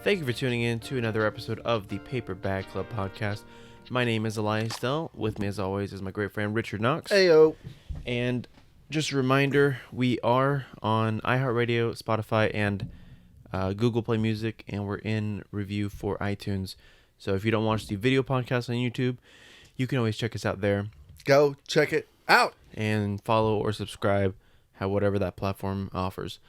Thank you for tuning in to another episode of the Paper Bag Club podcast. My name is Aliyes Richard. With me, as always, is my great friend Richard Knox. Heyo. And just a reminder, we are on iHeartRadio, Spotify, and Google Play Music, and we're in review for iTunes. So if you don't watch the video podcast on YouTube, you can always check us out there. Go check it out. And follow or subscribe, whatever that platform offers.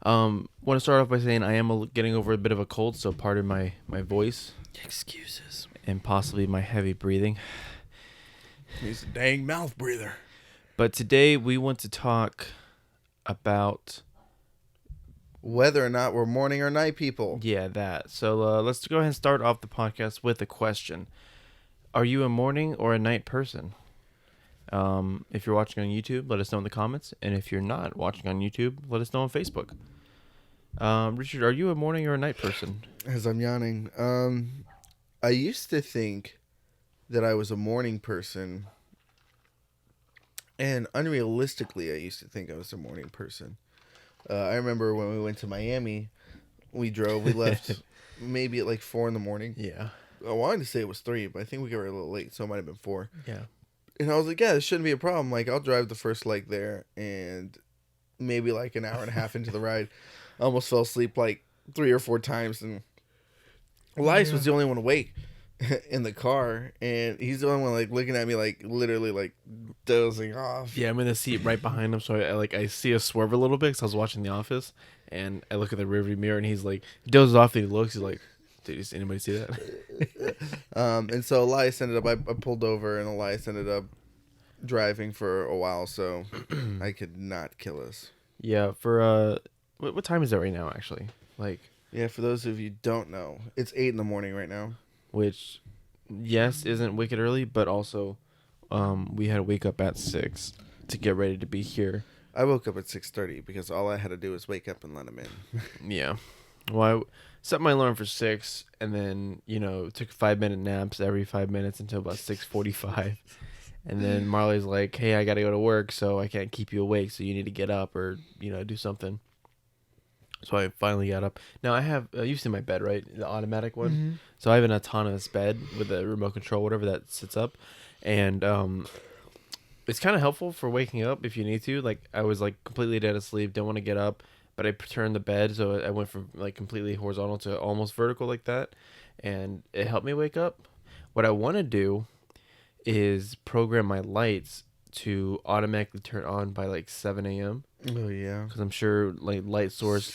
Want to start off by saying I am getting over a bit of a cold, so pardon my voice. Excuses. And possibly my heavy breathing. He's a dang mouth breather. But today we want to talk about whether or not we're morning or night people. Yeah, that. So let's go ahead and start off the podcast with a question. Are you a morning or a night person? If you're watching on YouTube, let us know in the comments. And if you're not watching on YouTube, let us know on Facebook. Richard, are you a morning or a night person? As I'm yawning, I used to think that I was a morning person. And unrealistically, I used to think I was a morning person. I remember when we went to Miami, we left maybe at like 4 a.m. Yeah. I wanted to say it was 3, but I think we got a little late, so it might have been 4. Yeah. And I was like, yeah, this shouldn't be a problem. Like, I'll drive the first leg there, and maybe like an hour and a half into the ride, I almost fell asleep like 3 or 4 times. And Elias was the only one awake in the car, and he's the only one like looking at me like literally like dozing off. Yeah, I'm in the seat right behind him, so I see a swerve a little bit because I was watching The Office, and I look at the rearview mirror, and he's like, he dozes off, and he looks, he's like, did anybody see that? And so Elias ended up, I pulled over, and Elias ended up driving for a while, so I could not kill us. Yeah, for, what time is it right now, actually? Yeah, for those of you who don't know, it's 8 a.m. right now. Which, yes, isn't wicked early, but also, we had to wake up at 6 to get ready to be here. I woke up at 6:30 because all I had to do was wake up and let him in. Yeah. Well, I set my alarm for 6, and then, took 5-minute naps every 5 minutes until about 6:45. And then Marley's like, hey, I got to go to work, so I can't keep you awake, so you need to get up or, do something. So I finally got up. Now, I have, you've seen my bed, right? The automatic one. Mm-hmm. So I have an autonomous bed with a remote control, whatever, that sits up. And it's kind of helpful for waking up if you need to. Like, I was, completely dead asleep, didn't want to get up. But I turned the bed, so I went from completely horizontal to almost vertical like that, and it helped me wake up. What I want to do is program my lights to automatically turn on by 7 a.m. Oh yeah, because I'm sure light source,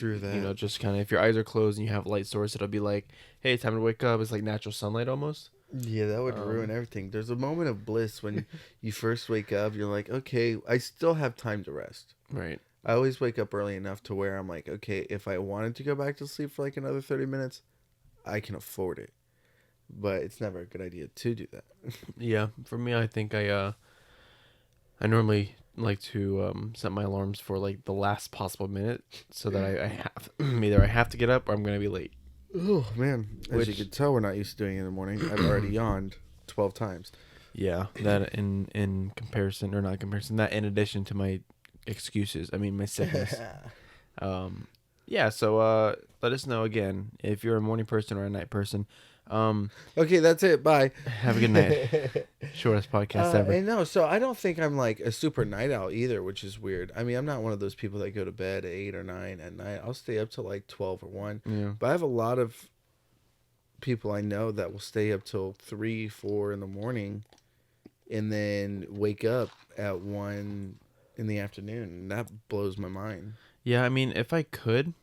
just kind of if your eyes are closed and you have light source, it'll be like, hey, time to wake up. It's like natural sunlight almost. Yeah, that would ruin everything. There's a moment of bliss when you first wake up. You're like, okay, I still have time to rest. Right. I always wake up early enough to where I'm like, okay, if I wanted to go back to sleep for another 30 minutes, I can afford it. But it's never a good idea to do that. Yeah, for me, I think I normally like to set my alarms for the last possible minute so that I have either I have to get up or I'm gonna be late. Oh man, as you can tell, we're not used to doing it in the morning. I've already yawned 12 times. Yeah, that in comparison or not comparison, that in addition to my excuses, my sickness. So let us know again if you're a morning person or a night person. Okay, that's it, bye. Have a good night. Shortest podcast ever. I know, so I don't think I'm a super night owl either, which is weird. I'm not one of those people that go to bed at 8 or 9 at night. I'll stay up till 12 or 1. Yeah. But I have a lot of people I know that will stay up till 3, 4 in the morning and then wake up at 1 in the afternoon, and that blows my mind. Yeah, if I could,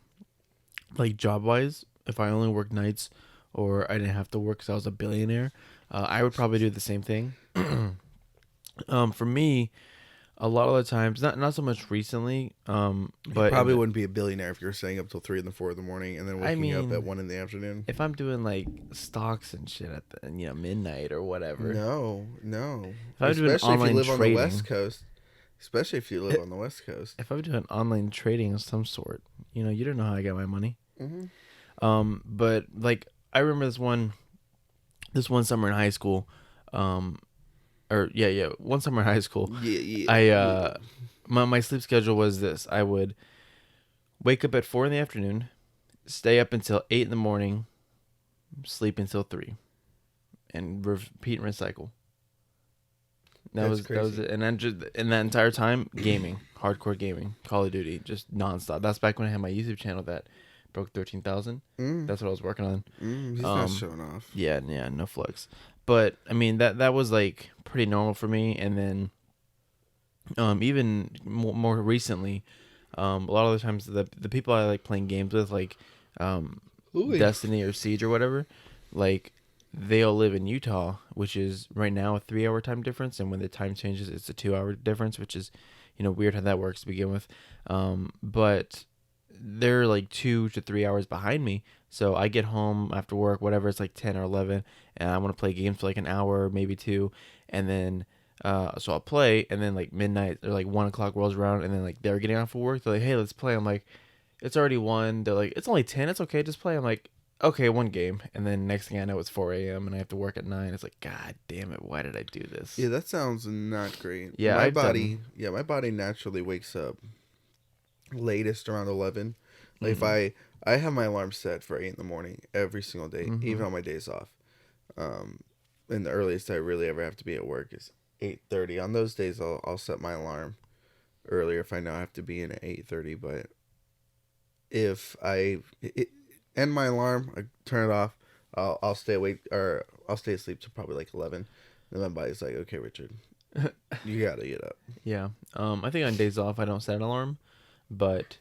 job wise, if I only work nights or I didn't have to work because I was a billionaire, I would probably do the same thing. For me, a lot of the times, not so much recently, but you probably wouldn't be a billionaire if you were staying up till 3 and 4 in the morning and then waking up at 1 in the afternoon. If I'm doing stocks and shit at the midnight or whatever. No. If I was doing online trading, on the West Coast. Especially if you live on the West Coast. If I were doing online trading of some sort, you don't know how I get my money. Mm-hmm. But I remember this one summer in high school, one summer in high school. Yeah. My sleep schedule was this: I would wake up at 4 in the afternoon, stay up until 8 in the morning, sleep until 3, and repeat and recycle. That's That was crazy. it. And then just in that entire time, gaming, hardcore gaming, Call of Duty, just nonstop. That's back when I had my YouTube channel that broke 13,000. Mm. That's what I was working on. He's not showing off. Yeah, no flex. But I mean that was like pretty normal for me. And then even more recently, a lot of the times the people I like playing games with, like Ooh. Destiny or Siege or whatever, like they all live in Utah, which is right now a 3 hour time difference, and when the time changes, it's a 2 hour difference, which is, weird how that works to begin with. But they're like 2 to 3 hours behind me, so I get home after work, whatever, it's like 10 or 11, and I want to play games for like an hour, maybe two, and then. So I'll play, and then like midnight or like 1 o'clock rolls around, and then like they're getting off of work. They're like, "Hey, let's play." I'm like, "It's already 1." They're like, "It's only 10. It's okay. Just play." I'm like, "Okay, one game." And then next thing I know, it's 4 a.m. and I have to work at 9. It's like, God damn it! Why did I do this? Yeah, that sounds not great. Yeah, my body. Yeah, my body naturally wakes up latest around 11. Like if I have my alarm set for 8 in the morning every single day, even on my days off. And the earliest I really ever have to be at work is 8:30. On those days, I'll set my alarm earlier if I know I have to be in at 8:30. But if end my alarm, I turn it off, I'll stay awake, or I'll stay asleep till probably like 11. And my body's like, "Okay, Richard, you gotta get up." Yeah. I think on days off I don't set an alarm, but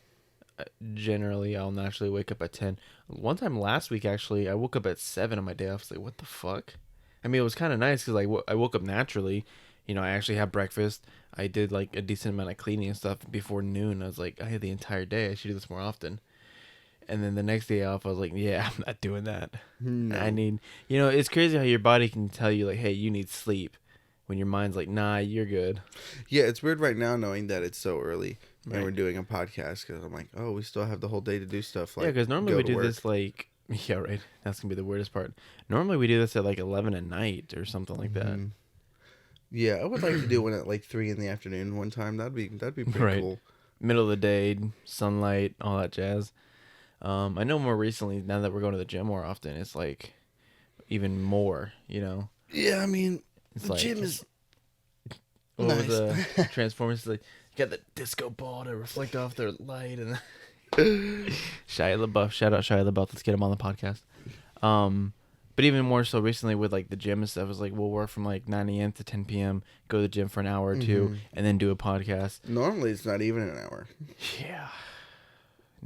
generally I'll naturally wake up at 10. One time last week, actually, I woke up at 7 on my day off. I was like, what the fuck? I mean, it was kind of nice because I woke up naturally. I actually had breakfast. I did like a decent amount of cleaning and stuff before noon. I was like, I had the entire day. I should do this more often. And then the next day off, I was like, yeah, I'm not doing that. No. I need, it's crazy how your body can tell you, like, hey, you need sleep, when your mind's like, nah, you're good. Yeah, it's weird right now knowing that it's so early and Right. we're doing a podcast because I'm like, oh, we still have the whole day to do stuff. Like, Yeah, because normally go we to do work. this like, yeah, right. That's gonna be the weirdest part. Normally we do this at like 11 at night or something like that. Mhm. Yeah, I would like to do one at like 3 in the afternoon one time. That'd be pretty Right. cool. Middle of the day, sunlight, all that jazz. I know more recently, now that we're going to the gym more often, it's like even more. Yeah, I mean, It's the like gym is what nice. was the Transformers? Like you got the disco ball to reflect off their light and Shia LaBeouf. Shout out Shia LaBeouf. Let's get him on the podcast. But even more so recently with like the gym and stuff, it's like we'll work from like 9 a.m. to 10 p.m., go to the gym for an hour or two, and then do a podcast. Normally, it's not even an hour. Yeah.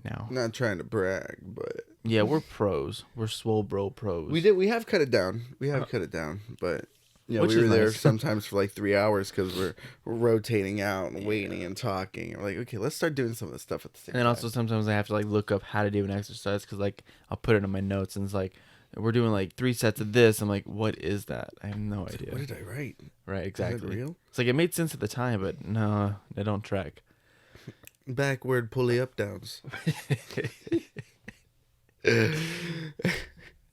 No. Not trying to brag, but Yeah, we're pros. We're swole bro pros. we have cut it down. But yeah, Which we were is there nice. sometimes for like 3 hours because we're rotating out and waiting and talking. We're like, okay, let's start doing some of the stuff at the same And then time. also sometimes I have to like look up how to do an exercise because like I'll put it in my notes and it's like we're doing like 3 sets of this. I'm like, what is that? I have no idea. What did I write? Right, Is exactly. that real? It's like it made sense at the time, but no, they don't track. Backward pulley up downs.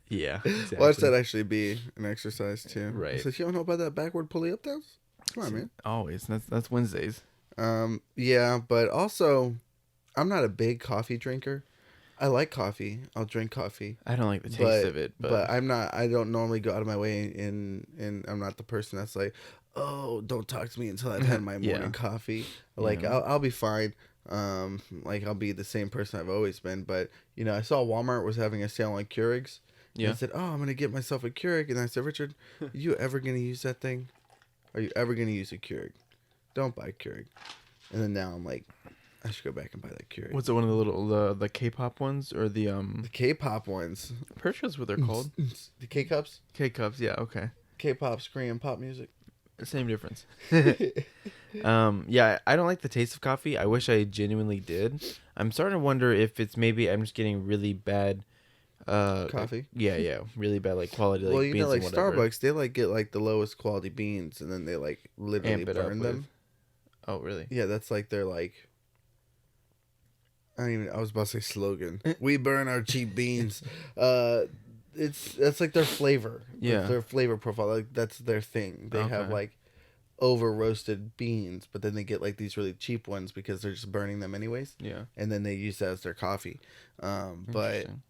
Yeah. Exactly. Watch that actually be an exercise too. Right. So you don't know about that backward pulley up downs? Come on, man. Always. That's Wednesdays. Yeah, but also, I'm not a big coffee drinker. I like coffee. I'll drink coffee. I don't like the taste of it, but I'm not. I don't normally go out of my way, and I'm not the person that's like, oh, don't talk to me until I've had my morning coffee. Like Yeah. I'll be fine. Like I'll be the same person I've always been. But I saw Walmart was having a sale on Keurigs. Yeah. I said, oh, I'm gonna get myself a Keurig, and I said, Richard, are you ever gonna use that thing? Are you ever gonna use a Keurig? Don't buy a Keurig. And then now I'm like, I should go back and buy that Keurig. What's it? One of the little the K-pop ones or the The K-pop ones? I'm pretty sure that's what they're called. The K-cups? K-cups. Yeah. Okay. K-pop's Korean pop music. Same difference. Yeah, I don't like the taste of coffee. I wish I genuinely did. I'm starting to wonder if it's maybe I'm just getting really bad Coffee? Yeah, really bad like quality like Well, beans like and whatever. Starbucks, they like get like the lowest quality beans, and then they like literally Amp it up burn with- them. Oh, really? Yeah, that's like their like. I was about to say slogan. We burn our cheap beans. That's like their flavor. Yeah. Like their flavor profile. Like that's their thing. They have Okay. like over roasted beans, but then they get like these really cheap ones because they're just burning them anyways, Yeah. and then they use that as their coffee. But Interesting.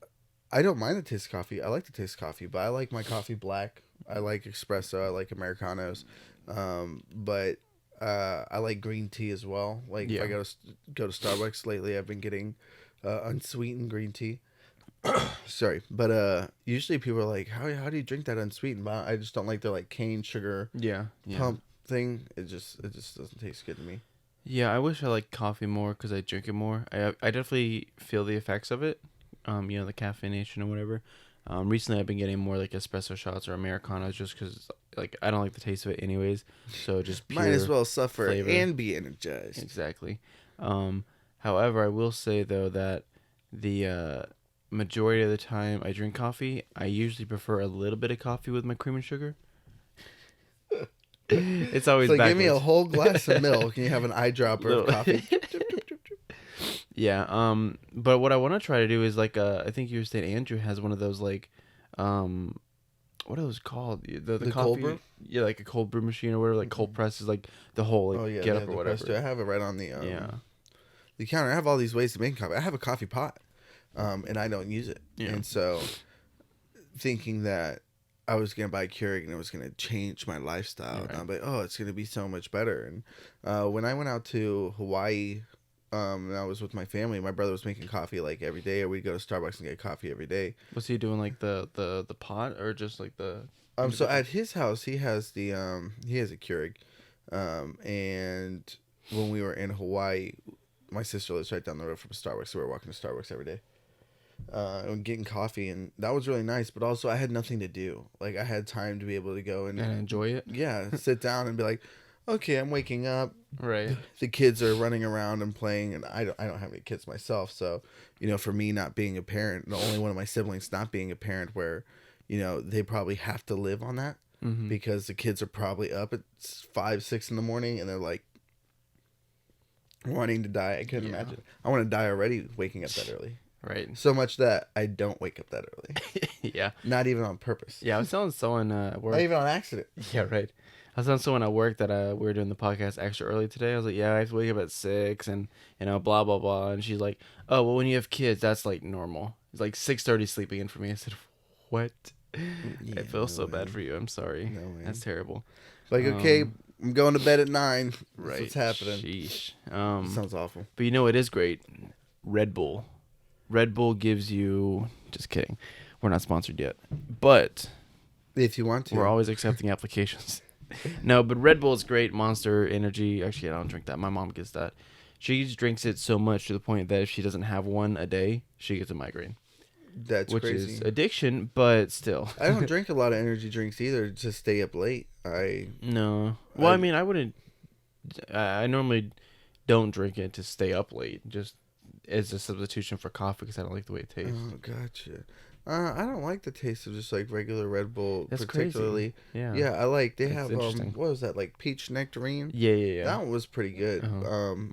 I don't mind the taste of coffee. I like the taste of coffee, but I like my coffee black. I like espresso. I like Americanos. But I like green tea as well. Like if Yeah. I go to Starbucks lately, I've been getting unsweetened green tea. Sorry, but usually people are like, how do you drink that unsweetened? But I just don't like the like cane sugar Yeah. Yeah. pump thing. It just doesn't taste good to me. Yeah, I wish I liked coffee more because I drink it more. I definitely feel the effects of it. The caffeination or whatever. Recently I've been getting more like espresso shots or Americanos just because like I don't like the taste of it anyways. So just pure Might as well suffer flavor. and be energized. Exactly. However, I will say though that the majority of the time I drink coffee, I usually prefer a little bit of coffee with my cream and sugar. It's always So backwards. give me a whole glass of milk and you have an eyedropper of coffee. Yeah. But what I want to try to do is like I think you were saying Andrew has one of those like what are those called? The The coffee, cold brew? Yeah, like a cold brew machine or whatever, like cold press is like the whole like Oh yeah, get they up have or the whatever. press too. I have it right on the Yeah. the counter. I have all these ways to make coffee. I have a coffee pot, and I don't use it. Yeah. And so, thinking that I was gonna buy Keurig and it was gonna change my lifestyle, Right. and I'm like, oh, it's gonna be so much better. And when I went out to Hawaii, and I was with my family, my brother was making coffee like every day, or we'd go to Starbucks and get coffee every day. Was he doing like the pot or just like the? So at his house, he has the he has a Keurig, and when we were in Hawaii, my sister lives right down the road from Starbucks, so we were walking to Starbucks every day, and getting coffee, and that was really nice. But also, I had nothing to do. Like I had time to be able to go and enjoy it. yeah, sit down and be like, okay, I'm waking up. Right. The kids are running around and playing, and I don't have any kids myself, so for me not being a parent, the only one of my siblings not being a parent, where they probably have to live on that Mm-hmm. because the kids are probably up at 5, 6 in the morning and they're like wanting to die. I couldn't imagine. I want to die already waking up that early. Right. So much that I don't wake up that early. Yeah. Not even on purpose. Yeah, I was telling someone at work. Not even on accident. Yeah, right. I was telling someone at work that we were doing the podcast extra early today. I was like, yeah, I have to wake up at 6 and blah blah blah. And she's like, oh well, when you have kids, that's like normal. It's like 6:30 sleeping in for me. I said, what? Yeah, I feel so no bad way. for you. I'm sorry. No way. That's terrible. Like, okay, I'm going to bed at 9. Right. That's what's happening. Sheesh. Sounds awful. But you know what is great? Red Bull. Red Bull gives you. Just kidding. We're not sponsored yet, but If you want to. we're always accepting applications. No, but Red Bull is great. Monster Energy. Actually, I don't drink that. My mom gets that. She just drinks it so much to the point that if she doesn't have one a day, she gets a migraine. That's which crazy. is addiction, but still. I don't drink a lot of energy drinks either to stay up late. No. Well, I mean, I wouldn't. I normally don't drink it to stay up late, just as a substitution for coffee because I don't like the way it tastes. Oh, gotcha. I don't like the taste of just like regular Red Bull, That's particularly. crazy. Yeah, I like they That's have interesting. what was that, like peach nectarine? Yeah. That one was pretty good.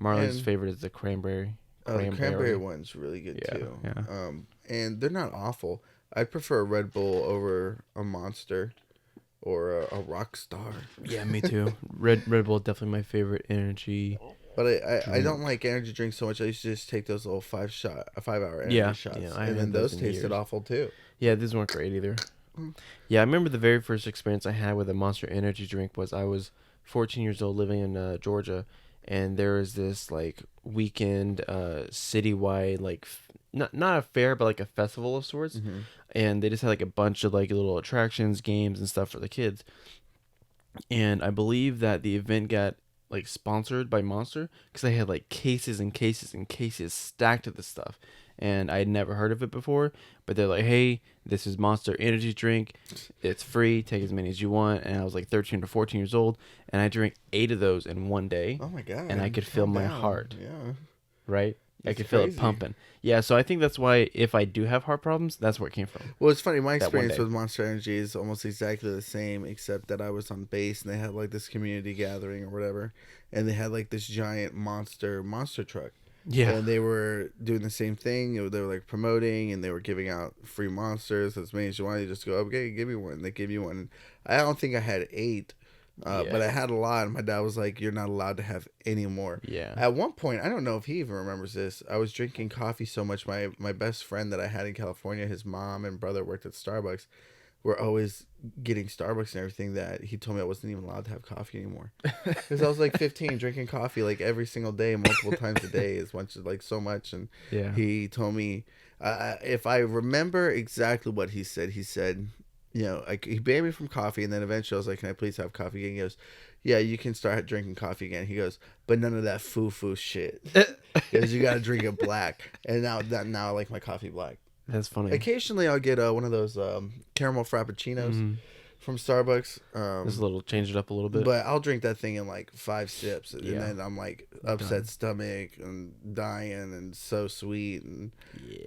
Marley's and, favorite is the cranberry. the cranberry one's really good Yeah, too. yeah. And they're not awful. I prefer a Red Bull over a Monster or a Rock Star. Yeah, me too. Red Bull definitely my favorite energy. But I don't like energy drinks so much. I used to just take those little 5-hour energy shots, I and haven't then those those in tasted years. awful too. Yeah, these weren't great either. Yeah, I remember the very first experience I had with a Monster Energy drink was I was 14 years old living in Georgia, and there was this like weekend citywide like not a fair but like a festival of sorts, and they just had like a bunch of like little attractions, games, and stuff for the kids. And I believe that the event got like sponsored by Monster because they had like cases and cases and cases stacked of this stuff, and I had never heard of it before. But they're like, "Hey, this is Monster Energy drink. It's free. Take as many as you want." And I was like 13 to 14 years old, and I drank 8 of those in one day. Oh my god! And I could feel Calm my down. heart. Yeah. Right? I That's could feel it crazy. pumping. Yeah, so I think that's why if I do have heart problems, that's where it came from. Well, it's funny. My That one experience day. with Monster Energy is almost exactly the same, except that I was on base and they had like this community gathering or whatever, and they had like this giant monster truck. Yeah. And they were doing the same thing. They were like promoting, and they were giving out free monsters as many as you wanted. You just go, okay, give me one. They give you one. I don't think I had 8, But I had a lot, and my dad was like, "You're not allowed to have any more." Yeah. At one point, I don't know if he even remembers this. I was drinking coffee so much. My best friend that I had in California, his mom and brother worked at Starbucks. We're always getting Starbucks and everything, that he told me I wasn't even allowed to have coffee anymore. Because I was like 15, drinking coffee like every single day, multiple times a day, as much as like so much. And Yeah. he told me, if I remember exactly what he said, you know, he banned me from coffee, and then eventually I was like, "Can I please have coffee again?" He goes, "Yeah, you can start drinking coffee again." He goes, "But none of that foo shit. Because you got to drink it black." And now I like my coffee black. That's funny. Occasionally, I'll get one of those caramel frappuccinos from Starbucks. Just a little, change it up a little bit. But I'll drink that thing in like 5 sips, and Yeah. then I'm like upset stomach and dying and so sweet, and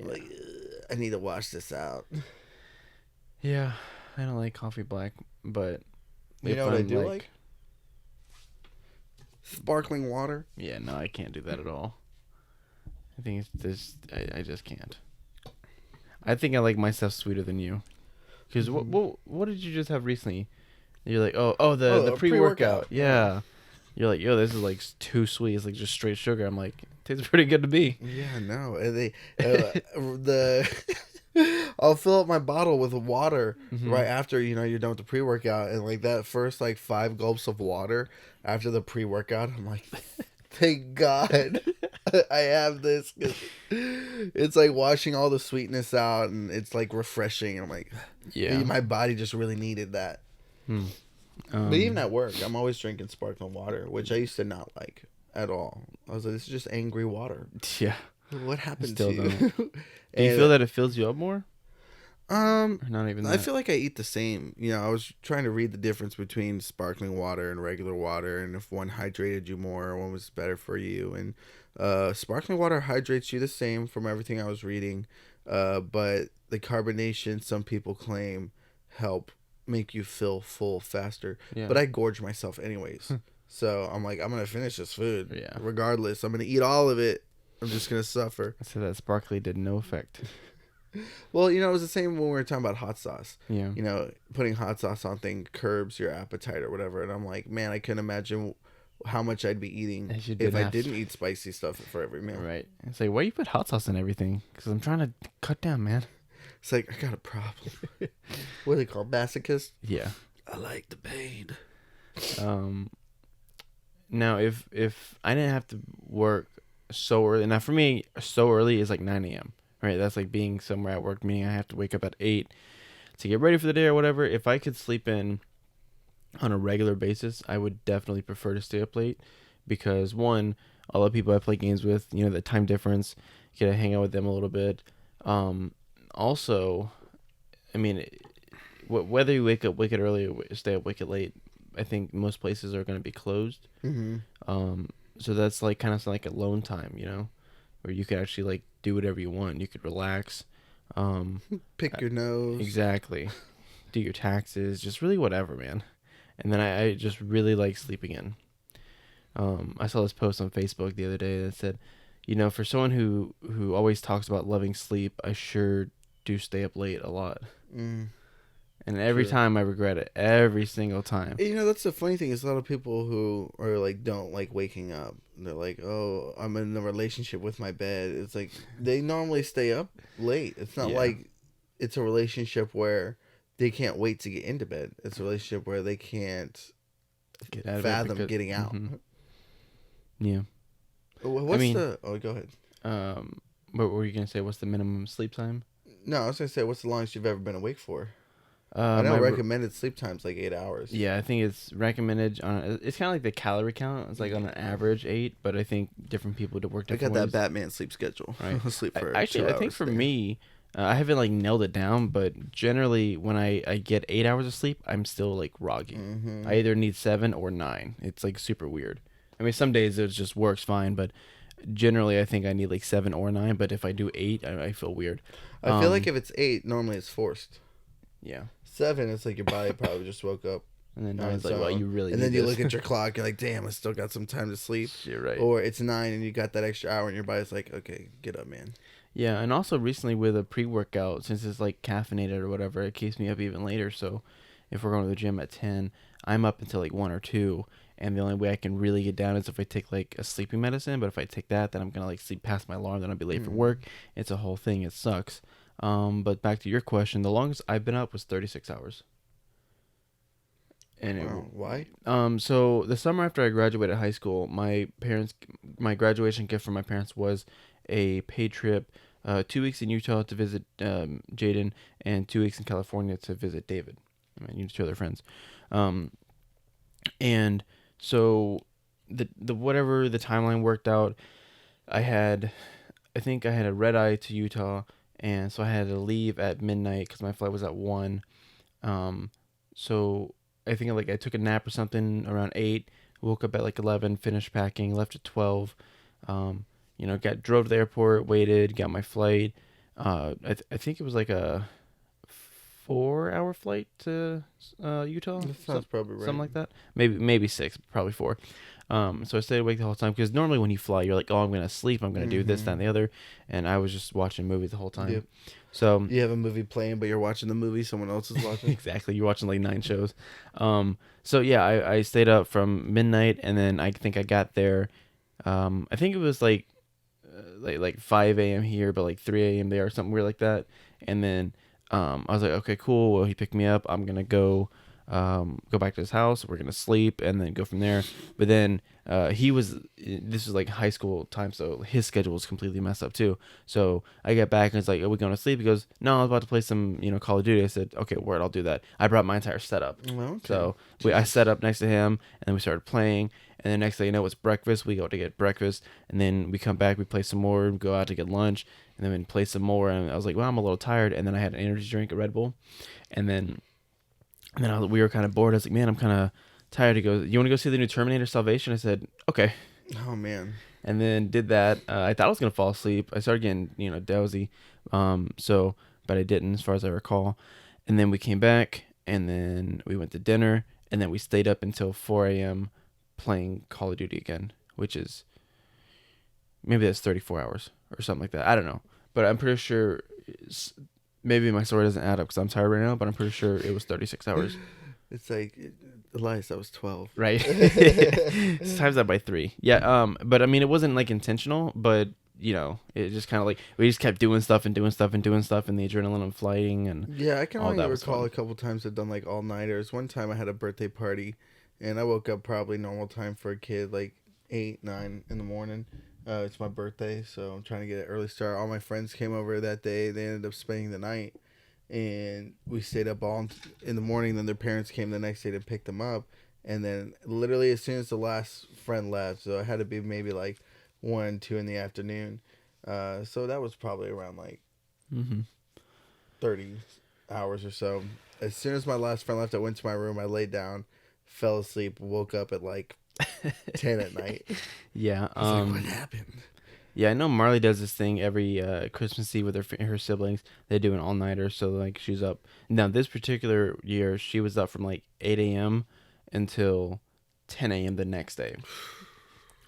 like I need to wash this out. Yeah, I don't like coffee black, but You know what I do like? Sparkling water. Yeah, no, I can't do that at all. I think it's just I just can't. I think I like my stuff sweeter than you. Because what did you just have recently? You're like, the pre-workout. Yeah. You're like, yo, this is like too sweet. It's like just straight sugar. I'm like, tastes pretty good to me. Yeah, no. And I'll fill up my bottle with water right after, you know, you're done with the pre-workout, and like that first like 5 gulps of water after the pre-workout, I'm like, thank God I have this. 'Cause it's like washing all the sweetness out, and it's like refreshing. I'm like, Yeah. my body just really needed that. But even at work, I'm always drinking sparkling water, which I used to not like at all. I was like, this is just angry water. Yeah. What happened Still to you? Do you feel that it fills you up more? Or not even that? I feel like I eat the same. You know, I was trying to read the difference between sparkling water and regular water, and if one hydrated you more, one was better for you. And sparkling water hydrates you the same from everything I was reading, but the carbonation, some people claim, help make you feel full faster. Yeah. But I gorge myself anyways. So I'm like, I'm going to finish this food. Yeah. Regardless. I'm going to eat all of it. I'm just going to suffer. So that sparkly did no effect. Well, you know, it was the same when we were talking about hot sauce. Yeah. You know, putting hot sauce on things curbs your appetite or whatever. And I'm like, man, I couldn't imagine how much I'd be eating if I didn't eat spicy stuff for every meal. Right. It's like, why you put hot sauce in everything? Because I'm trying to cut down, man. It's like, I got a problem. What do they call masochist? Yeah. I like the pain. Now, if I didn't have to work so early, now for me, so early is like 9 a.m., right? That's like being somewhere at work, meaning I have to wake up at 8 to get ready for the day or whatever. If I could sleep in on a regular basis, I would definitely prefer to stay up late because, one, all the people I play games with, you know, the time difference, get to hang out with them a little bit. Also, I mean, whether you wake up wicked early or stay up wicked late, I think most places are going to be closed. So that's like kind of like alone time, you know, where you could actually like do whatever you want. You could relax. Pick your nose. Exactly. Do your taxes, just really whatever, man. And then I just really like sleeping in. I saw this post on Facebook the other day that said, you know, for someone who always talks about loving sleep, I sure do stay up late a lot. And every time I regret it, every single time. You know, that's the funny thing is a lot of people who are like, don't like waking up. They're like, oh, I'm in a relationship with my bed. It's like, they normally stay up late. It's not like it's a relationship where they can't wait to get into bed. It's a relationship where they can't fathom getting out. Yeah. Oh, go ahead. What were you going to say? What's the minimum sleep time? No, I was going to say, what's the longest you've ever been awake for? I know recommended sleep time's like 8 hours. Yeah, I think it's recommended on. It's kind of like the calorie count. It's like on an average 8, but I think different people work different ways. I got that Batman sleep schedule. Right. Sleep for actually, 2 hours. I think for me, I haven't like nailed it down, but generally when I get 8 hours of sleep, I'm still like groggy. I either need 7 or 9. It's like super weird. I mean, some days it just works fine, but generally I think I need like 7 or 9. But if I do 8, I feel weird. I feel like if it's 8, normally it's forced. Yeah. 7, it's like your body probably just woke up. And then 9 is like, well, you really and need then you this. look at your clock, you're like, damn, I still got some time to sleep. You're right. Or it's 9 and you got that extra hour and your body's like, okay, get up, man. Yeah, and also recently with a pre-workout, since it's like caffeinated or whatever, it keeps me up even later. So if we're going to the gym at 10, I'm up until like 1 or 2. And the only way I can really get down is if I take like a sleeping medicine. But if I take that, then I'm going to like sleep past my alarm. Then I'll be late for work. It's a whole thing. It sucks. But back to your question, the longest I've been up was 36 hours. And why? So the summer after I graduated high school, my graduation gift from my parents was a paid trip, 2 weeks in Utah to visit Jaden, and 2 weeks in California to visit David. I mean, two other friends. And so the whatever the timeline worked out, I think I had a red eye to Utah, and so I had to leave at midnight because my flight was at 1. So I think I took a nap or something around 8, woke up at like 11, finished packing, left at 12. Drove to the airport, waited, got my flight. I think it was like a 4-hour flight to Utah. That sounds probably right. Something like that. Maybe 6, probably 4. So I stayed awake the whole time because normally when you fly, you're like, oh, I'm gonna sleep, I'm gonna do this, that, and the other, and I was just watching movies the whole time. Yep. So you have a movie playing, but you're watching the movie someone else is watching. Exactly, you're watching like 9 shows. So yeah, I stayed up from midnight, and then I think I got there. I think it was like 5 a.m. here, but like 3 a.m. there or something weird like that. And then I was like, okay, cool. Well, he picked me up. I'm gonna go back to his house. We're gonna sleep and then go from there. But then this was like high school time, so his schedule was completely messed up too. So I get back and it's like, are we going to sleep? He goes, no, I was about to play some Call of Duty. I said, okay, word, I'll do that. I brought my entire setup. Okay. So I set up next to him, and then we started playing. And then next thing you know, it's breakfast. We go to get breakfast, and then we come back, we play some more, we go out to get lunch, and then we play some more. And I was like, well, I'm a little tired. And then I had an energy drink, a Red Bull, and then we were kind of bored. I was like, man, I'm kind of tired. He goes, you want to go see the new Terminator Salvation? I said, okay. Oh, man. And then did that. I thought I was going to fall asleep. I started getting, drowsy. But I didn't, as far as I recall. And then we came back, and then we went to dinner, and then we stayed up until 4 a.m. playing Call of Duty again, which is, maybe that's 34 hours or something like that. I don't know. But I'm pretty sure, maybe my story doesn't add up because I'm tired right now, but I'm pretty sure it was 36 hours. It's like, Elias, that was 12. Right. It's times that by 3. Yeah. But I mean, it wasn't like intentional, but it just kind of like, we just kept doing stuff and doing stuff and doing stuff, and the adrenaline of flying and yeah, I can only recall a couple times I've done like all-nighters. One time I had a birthday party, and I woke up probably normal time for a kid, like 8, 9 in the morning. It's my birthday, so I'm trying to get an early start. All my friends came over that day. They ended up spending the night, and we stayed up all in the morning. Then their parents came the next day to pick them up, and then literally as soon as the last friend left, so it had to be maybe like 1, 2 in the afternoon. So that was probably around like 30 hours or so. As soon as my last friend left, I went to my room. I laid down, fell asleep, woke up at like 10 at night. Yeah. I was like, what happened? Yeah, I know Marley does this thing every Christmas Eve with her siblings. They do an all-nighter, so like she's up. Now this particular year, she was up from like 8 a.m. until 10 a.m. the next day.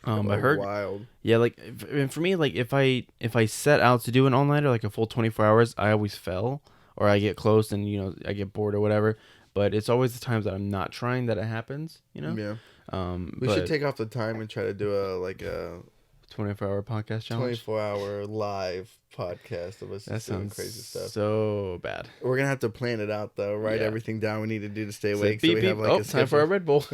I heard wild. Yeah, like for me, like if I set out to do an all-nighter, like a full 24 hours, I always fell, or I get close and I get bored or whatever. But it's always the times that I'm not trying that it happens. Yeah. We should take off the time and try to do a 24-hour podcast challenge. 24-hour live podcast of us just doing crazy stuff. So bad. We're gonna have to plan it out though. Write everything down we need to do to stay awake. Beep, so we have like time for our Red Bull.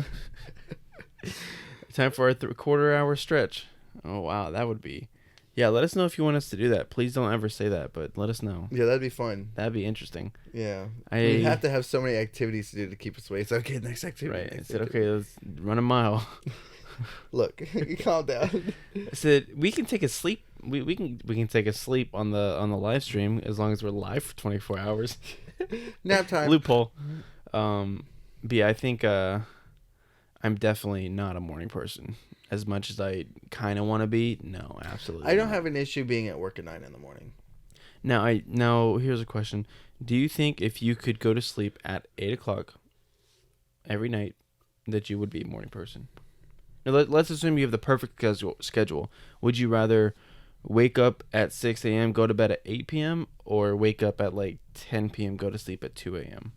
Time for our quarter-hour stretch. Oh wow, that would be. Yeah, let us know if you want us to do that. Please don't ever say that, but let us know. Yeah, that'd be fun. That'd be interesting. Yeah. We have to have so many activities to do to keep us awake. It's okay, next activity. Right. I said, okay, let's run a mile. Look, calm down. I said, we can take a sleep. We can take a sleep on the live stream as long as we're live for 24 hours. Nap time. Loophole. But yeah, I think I'm definitely not a morning person. As much as I kind of want to be, no, absolutely. I don't have an issue being at work at 9 in the morning. Now here's a question: do you think if you could go to sleep at 8 o'clock every night, that you would be a morning person? Now, let's assume you have the perfect schedule. Would you rather wake up at 6 a.m., go to bed at 8 p.m., or wake up at like 10 p.m., go to sleep at 2 a.m.?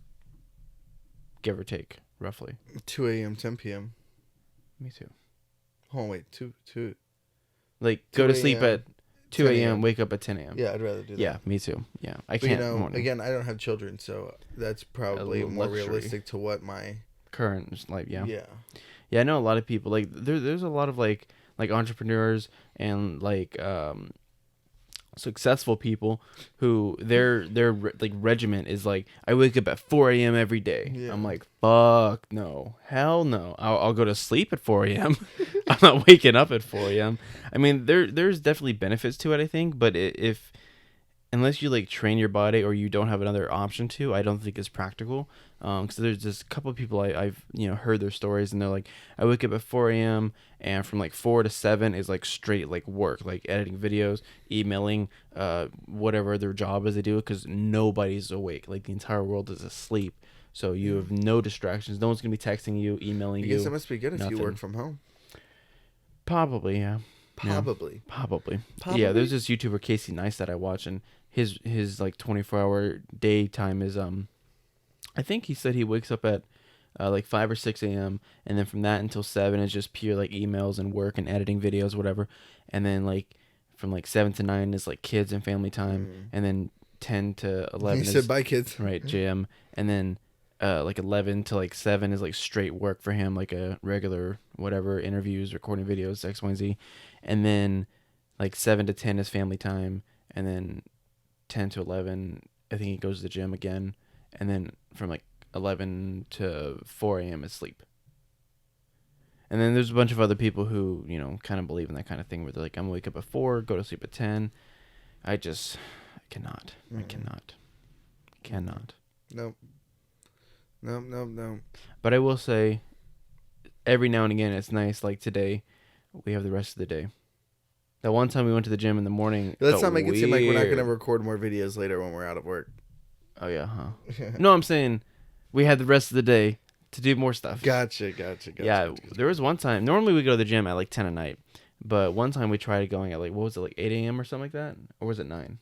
give or take, roughly. 2 a.m., 10 p.m. Me too. Oh, wait. 2. Like, 2 go to sleep a.m., at 2 10 a.m., a.m. wake up at 10 a.m. Yeah, I'd rather do that. Yeah, me too. Yeah, I But, can't. again, I don't have children, so that's probably more luxury. realistic to what my Current life, yeah. Yeah. I know a lot of people, like, there's a lot of, like entrepreneurs and, like, successful people who their like regiment is like, I wake up at 4 a.m. every day. Yeah. I'm like, fuck no, hell no. I'll go to sleep at 4 a.m. I'm not waking up at 4 a.m. I mean, there's definitely benefits to it, I think, but if unless you like train your body or you don't have another option to, I don't think it's practical. Because there's just a couple of people I've heard their stories, and they're like, I wake up at 4 a.m. and from like 4 to 7 is like straight like work, like editing videos, emailing, whatever their job is they do, because nobody's awake. Like the entire world is asleep, so you have no distractions. No one's gonna be texting you, emailing you. I guess it must be good if you work from home. Probably, yeah. Probably. Yeah, there's this YouTuber Casey Neistat I watch, and his like 24-hour daytime is I think he said he wakes up at like 5 or 6 a.m. and then from that until 7 is just pure like emails and work and editing videos, whatever. And then like from like 7 to 9 is like kids and family time, and then 10 to 11 He said bye, kids. Right, JM. And then like 11 to like 7 is like straight work for him, like a regular whatever, interviews, recording videos, X, Y, and Z. And then like 7 to 10 is family time, and then 10 to 11 I think he goes to the gym again, and then from like 11 to 4 a.m. is sleep. And then there's a bunch of other people who, kind of believe in that kind of thing where they're like, I'm gonna wake up at 4, go to sleep at 10. I cannot. I cannot. Nope. But I will say, every now and again, it's nice. Like today, we have the rest of the day. That one time we went to the gym in the morning. Let's not make it seem like we're not going to record more videos later when we're out of work. Oh, yeah, huh? No, I'm saying we had the rest of the day to do more stuff. Gotcha. Yeah, there was one time. Normally we go to the gym at like 10 at night. But one time we tried going at like, what was it, like 8 a.m. or something like that? Or was it 9?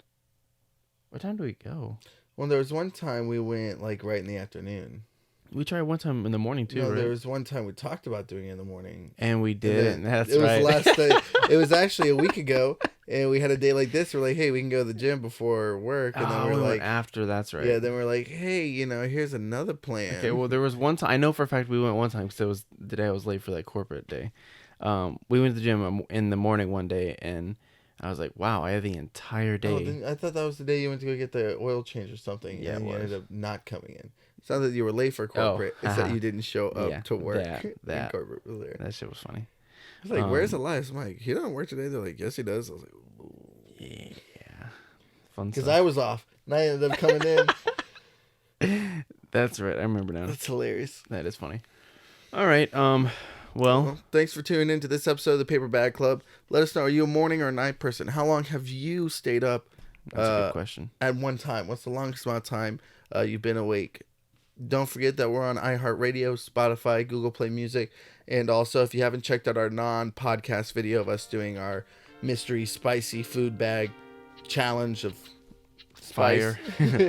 What time do we go? Well, there was one time we went like right in the afternoon. We tried one time in the morning too, right? There was one time we talked about doing it in the morning. And we did. That's right. It was last day. It was actually a week ago, and we had a day like this. We're like, hey, we can go to the gym before work. And then we're like, after, that's right. Yeah, then we're like, hey, here's another plan. Okay, well, there was one time. I know for a fact we went one time because it was the day I was late for that corporate day. We went to the gym in the morning one day, and I was like, wow, I have the entire day. I thought that was the day you went to go get the oil change or something. Yeah, and you ended up not coming in. It's not that you were late for corporate. It's that you didn't show up to work. That corporate was there. That shit was funny. I was like, where's Aliyes? I'm like, he doesn't work today. They're like, yes, he does. I was like, ooh. Yeah. Fun stuff. Because I was off, and I ended up coming in. That's right. I remember now. That's hilarious. That is funny. All right. Well, thanks for tuning in to this episode of the Paper Bag Club. Let us know, are you a morning or a night person? How long have you stayed up? That's a good question. At one time. What's the longest amount of time you've been awake? Don't forget that we're on iHeartRadio, Spotify, Google Play Music, and also if you haven't checked out our non-podcast video of us doing our mystery spicy food bag challenge of fire,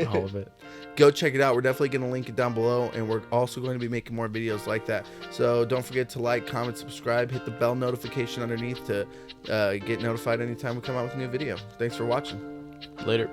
all of it. Go check it out. We're definitely going to link it down below, and we're also going to be making more videos like that. So don't forget to like, comment, subscribe, hit the bell notification underneath to get notified anytime we come out with a new video. Thanks for watching. Later.